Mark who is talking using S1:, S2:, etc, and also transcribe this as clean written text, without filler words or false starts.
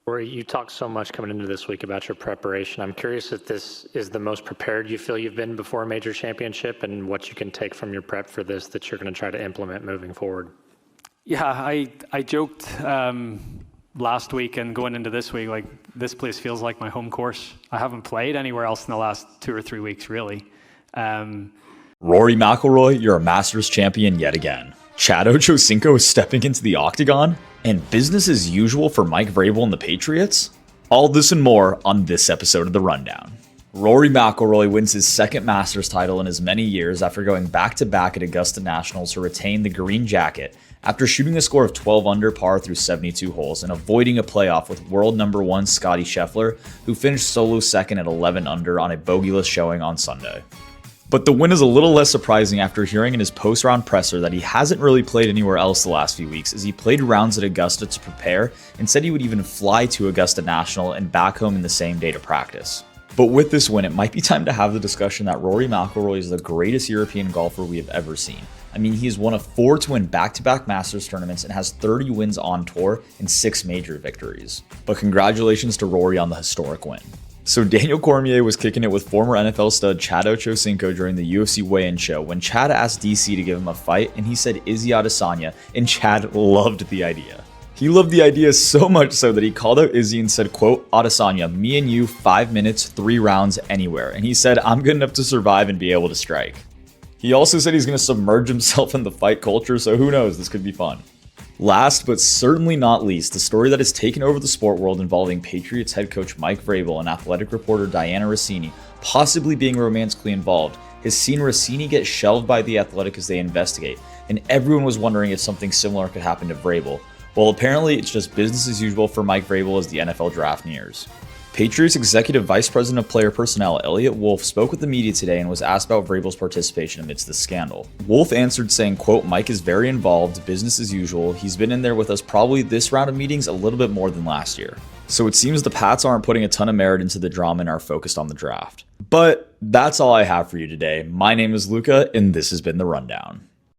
S1: Rory, you talked so much coming into this week about your preparation. I'm curious if this is the most prepared you feel you've been before a major championship and what you can take from your prep for this that you're going to try to implement moving forward.
S2: Yeah, I joked last week and going into this week, like this place feels like my home course. I haven't played anywhere else in the last 2 or 3 weeks, really.
S3: Rory McIlroy, you're a Masters champion yet again. Chad Ochocinco is stepping into the octagon, and business as usual for Mike Vrabel and the Patriots? All this and more on this episode of The Rundown. Rory McIlroy wins his second Masters title in as many years after going back-to-back at Augusta Nationals to retain the green jacket after shooting a score of 12 under par through 72 holes and avoiding a playoff with world number 1 Scottie Scheffler, who finished solo second at 11 under on a bogeyless showing on Sunday. But the win is a little less surprising after hearing in his post-round presser that he hasn't really played anywhere else the last few weeks, as he played rounds at Augusta to prepare and said he would even fly to Augusta National and back home in the same day to practice. But with this win, it might be time to have the discussion that Rory McIlroy is the greatest European golfer we have ever seen. I mean, he is one of 4 to win back-to-back Masters tournaments and has 30 wins on tour and 6 major victories. But congratulations to Rory on the historic win. So Daniel Cormier was kicking it with former NFL stud Chad Ochocinco during the UFC weigh-in show when Chad asked DC to give him a fight, and he said Izzy Adesanya, and Chad loved the idea. He loved the idea so much so that he called out Izzy and said, quote, "Adesanya, me and you, 5 minutes, 3 rounds, anywhere." And he said, "I'm good enough to survive and be able to strike." He also said he's going to submerge himself in the fight culture, so who knows, this could be fun. Last but certainly not least, the story that has taken over the sport world involving Patriots head coach Mike Vrabel and athletic reporter Diana Rossini possibly being romantically involved has seen Rossini get shelved by The Athletic as they investigate, and everyone was wondering if something similar could happen to Vrabel. Well, apparently it's just business as usual for Mike Vrabel as the NFL draft nears. Patriots Executive Vice President of Player Personnel Elliot Wolf spoke with the media today and was asked about Vrabel's participation amidst the scandal. Wolf answered saying, quote, "Mike is very involved, business as usual. He's been in there with us probably this round of meetings a little bit more than last year." So it seems the Pats aren't putting a ton of merit into the drama and are focused on the draft. But that's all I have for you today. My name is Luca, and this has been The Rundown.